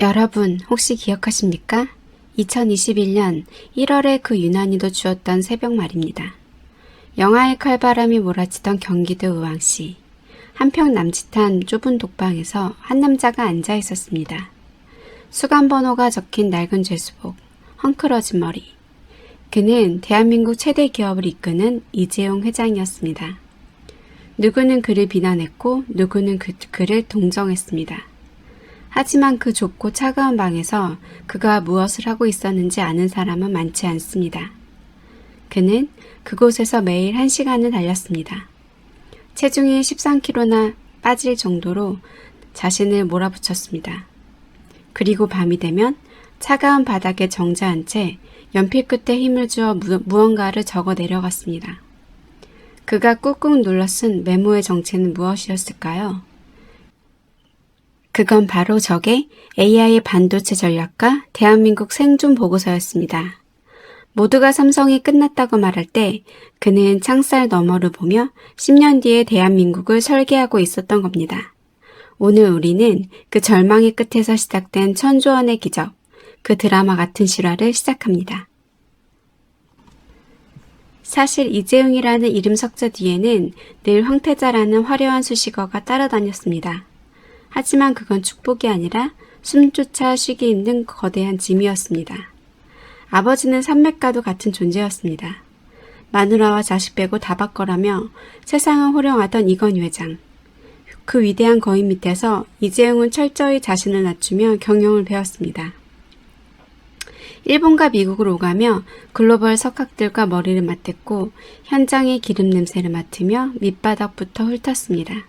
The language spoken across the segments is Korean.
여러분, 혹시 기억하십니까? 2021년 1월에 그 유난히도 추웠던 새벽 말입니다. 영하의 칼바람이 몰아치던 경기도 의왕시. 한평 남짓한 좁은 독방에서 한 남자가 앉아 있었습니다. 수감번호가 적힌 낡은 죄수복, 헝클어진 머리. 그는 대한민국 최대 기업을 이끄는 이재용 회장이었습니다. 누구는 그를 비난했고 누구는 그를 동정했습니다. 하지만 그 좁고 차가운 방에서 그가 무엇을 하고 있었는지 아는 사람은 많지 않습니다. 그는 그곳에서 매일 1시간을 달렸습니다. 체중이 13kg나 빠질 정도로 자신을 몰아붙였습니다. 그리고 밤이 되면 차가운 바닥에 정자한 채 연필 끝에 힘을 주어 무언가를 적어 내려갔습니다. 그가 꾹꾹 눌러 쓴 메모의 정체는 무엇이었을까요? 그건 바로 적의 AI 반도체 전략과 대한민국 생존 보고서였습니다. 모두가 삼성이 끝났다고 말할 때 그는 창살 너머를 보며 10년 뒤에 대한민국을 설계하고 있었던 겁니다. 오늘 우리는 그 절망의 끝에서 시작된 천조원의 기적, 그 드라마 같은 실화를 시작합니다. 사실 이재용이라는 이름 석자 뒤에는 늘 황태자라는 화려한 수식어가 따라다녔습니다. 하지만 그건 축복이 아니라 숨조차 쉬기 힘든 거대한 짐이었습니다. 아버지는 산맥과도 같은 존재였습니다. 마누라와 자식 빼고 다 바꿔라며 세상을 호령하던 이건희 회장. 그 위대한 거인 밑에서 이재용은 철저히 자신을 낮추며 경영을 배웠습니다. 일본과 미국을 오가며 글로벌 석학들과 머리를 맞댔고 현장의 기름 냄새를 맡으며 밑바닥부터 훑었습니다.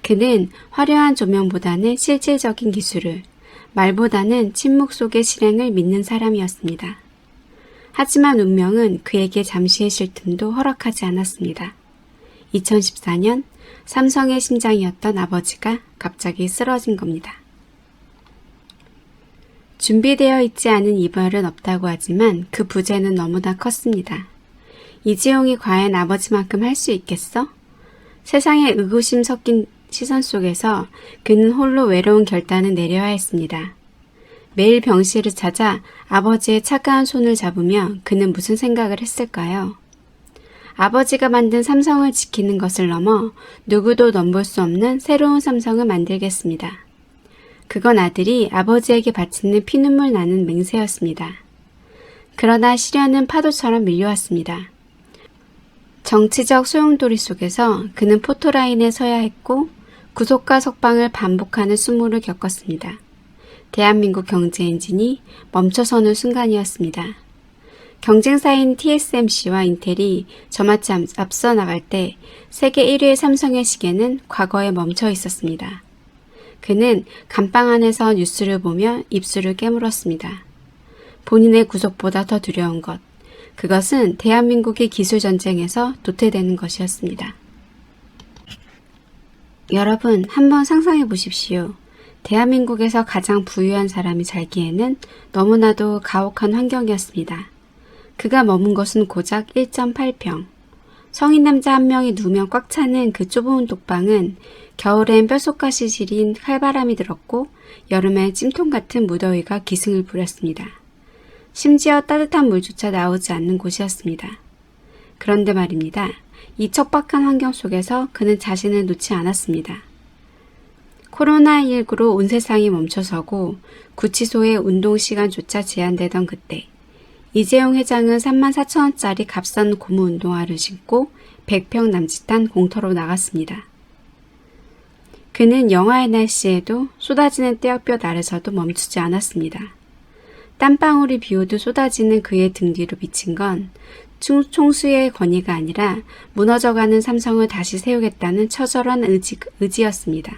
그는 화려한 조명보다는 실질적인 기술을, 말보다는 침묵 속의 실행을 믿는 사람이었습니다. 하지만 운명은 그에게 잠시의 쉴 틈도 허락하지 않았습니다. 2014년 삼성의 심장이었던 아버지가 갑자기 쓰러진 겁니다. 준비되어 있지 않은 이별은 없다고 하지만 그 부재는 너무나 컸습니다. 이재용이 과연 아버지만큼 할 수 있겠어? 세상에 의구심 섞인 시선 속에서 그는 홀로 외로운 결단을 내려야 했습니다. 매일 병실을 찾아 아버지의 차가운 손을 잡으며 그는 무슨 생각을 했을까요? 아버지가 만든 삼성을 지키는 것을 넘어 누구도 넘볼 수 없는 새로운 삼성을 만들겠습니다. 그건 아들이 아버지에게 바치는 피눈물 나는 맹세였습니다. 그러나 시련은 파도처럼 밀려왔습니다. 정치적 소용돌이 속에서 그는 포토라인에 서야 했고 구속과 석방을 반복하는 수모를 겪었습니다. 대한민국 경제 엔진이 멈춰서는 순간이었습니다. 경쟁사인 TSMC와 인텔이 저마치 앞서 나갈 때 세계 1위의 삼성의 시계는 과거에 멈춰 있었습니다. 그는 감방 안에서 뉴스를 보며 입술을 깨물었습니다. 본인의 구속보다 더 두려운 것, 그것은 대한민국의 기술전쟁에서 도태되는 것이었습니다. 여러분, 한번 상상해 보십시오. 대한민국에서 가장 부유한 사람이 살기에는 너무나도 가혹한 환경이었습니다. 그가 머문 곳은 고작 1.8평. 성인 남자 한 명이 누우면 꽉 차는 그 좁은 독방은 겨울엔 뼛속까지 시린 칼바람이 들었고 여름엔 찜통 같은 무더위가 기승을 부렸습니다. 심지어 따뜻한 물조차 나오지 않는 곳이었습니다. 그런데 말입니다. 이 척박한 환경 속에서 그는 자신을 놓지 않았습니다. 코로나19로 온 세상이 멈춰서고 구치소의 운동시간조차 제한되던 그때 이재용 회장은 34,000원짜리 값싼 고무 운동화를 신고 100평 남짓한 공터로 나갔습니다. 그는 영하의 날씨에도 쏟아지는 떼어볕 아래서도 멈추지 않았습니다. 땀방울이 비오듯 쏟아지는 그의 등 뒤로 비친 건 총수의 권위가 아니라 무너져가는 삼성을 다시 세우겠다는 처절한 의지였습니다.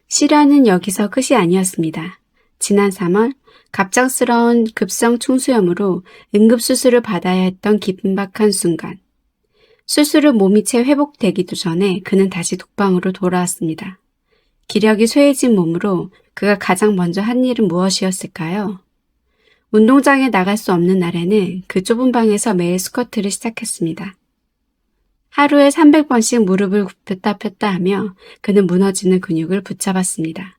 실화는 여기서 끝이 아니었습니다. 지난 3월 갑작스러운 급성 충수염으로 응급수술을 받아야 했던 기분박한 순간. 수술은 몸이 채 회복되기도 전에 그는 다시 독방으로 돌아왔습니다. 기력이 쇠해진 몸으로 그가 가장 먼저 한 일은 무엇이었을까요? 운동장에 나갈 수 없는 날에는 그 좁은 방에서 매일 스쿼트를 시작했습니다. 하루에 300번씩 무릎을 굽혔다 폈다 하며 그는 무너지는 근육을 붙잡았습니다.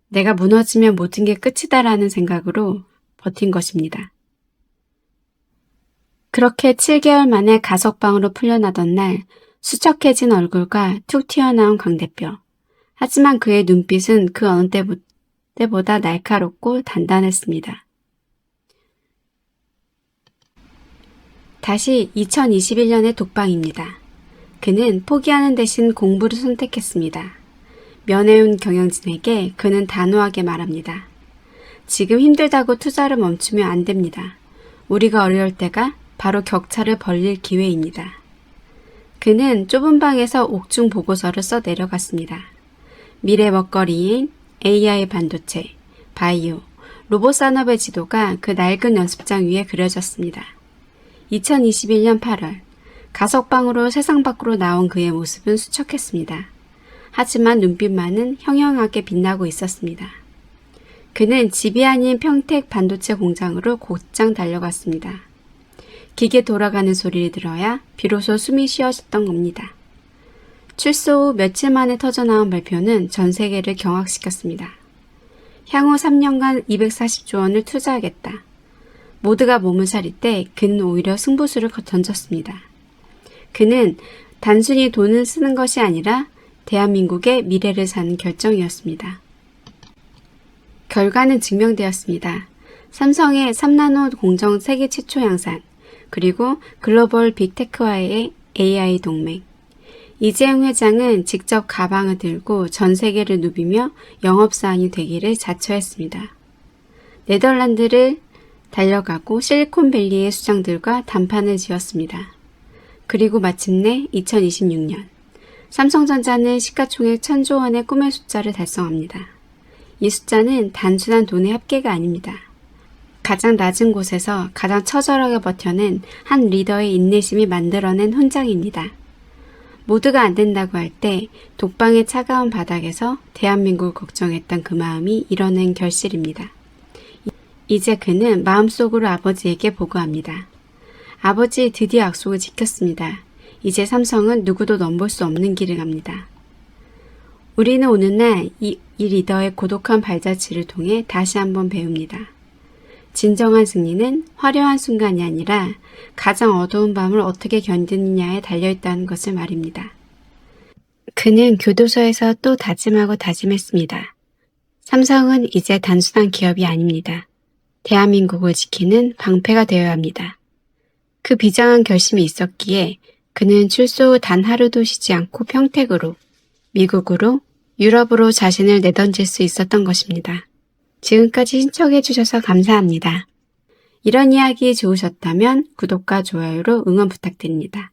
내가 무너지면 모든 게 끝이다라는 생각으로 버틴 것입니다. 그렇게 7개월 만에 가석방으로 풀려나던 날 수척해진 얼굴과 툭 튀어나온 광대뼈. 하지만 그의 눈빛은 그 어느 때보다 날카롭고 단단했습니다. 다시 2021년의 독방입니다. 그는 포기하는 대신 공부를 선택했습니다. 면회온 경영진에게 그는 단호하게 말합니다. 지금 힘들다고 투자를 멈추면 안 됩니다. 우리가 어려울 때가 바로 격차를 벌릴 기회입니다. 그는 좁은 방에서 옥중 보고서를 써 내려갔습니다. 미래 먹거리인 AI 반도체, 바이오, 로봇 산업의 지도가 그 낡은 연습장 위에 그려졌습니다. 2021년 8월, 가석방으로 세상 밖으로 나온 그의 모습은 수척했습니다. 하지만 눈빛만은 형형하게 빛나고 있었습니다. 그는 집이 아닌 평택 반도체 공장으로 곧장 달려갔습니다. 기계 돌아가는 소리를 들어야 비로소 숨이 쉬어졌던 겁니다. 출소 후 며칠 만에 터져나온 발표는 전 세계를 경악시켰습니다. 향후 3년간 240조 원을 투자하겠다. 모두가 몸을 사릴 때 그는 오히려 승부수를 던졌습니다. 그는 단순히 돈을 쓰는 것이 아니라 대한민국의 미래를 사는 결정이었습니다. 결과는 증명되었습니다. 삼성의 3나노 공정 세계 최초 양산, 그리고 글로벌 빅테크와의 AI 동맹. 이재용 회장은 직접 가방을 들고 전 세계를 누비며 영업사원이 되기를 자처했습니다. 네덜란드를 달려가고 실리콘밸리의 수장들과 담판을 지었습니다. 그리고 마침내 2026년 삼성전자는 시가총액 1,000조 원의 꿈의 숫자를 달성합니다. 이 숫자는 단순한 돈의 합계가 아닙니다. 가장 낮은 곳에서 가장 처절하게 버텨낸 한 리더의 인내심이 만들어낸 훈장입니다. 모두가 안 된다고 할 때 독방의 차가운 바닥에서 대한민국을 걱정했던 그 마음이 이뤄낸 결실입니다. 이제 그는 마음속으로 아버지에게 보고합니다. 아버지, 드디어 약속을 지켰습니다. 이제 삼성은 누구도 넘볼 수 없는 길을 갑니다. 우리는 오늘날 이 리더의 고독한 발자취를 통해 다시 한번 배웁니다. 진정한 승리는 화려한 순간이 아니라 가장 어두운 밤을 어떻게 견디느냐에 달려있다는 것을 말입니다. 그는 교도소에서 또 다짐하고 다짐했습니다. 삼성은 이제 단순한 기업이 아닙니다. 대한민국을 지키는 방패가 되어야 합니다. 그 비장한 결심이 있었기에 그는 출소 후 단 하루도 쉬지 않고 평택으로, 미국으로, 유럽으로 자신을 내던질 수 있었던 것입니다. 지금까지 신청해 주셔서 감사합니다. 이런 이야기 좋으셨다면 구독과 좋아요로 응원 부탁드립니다.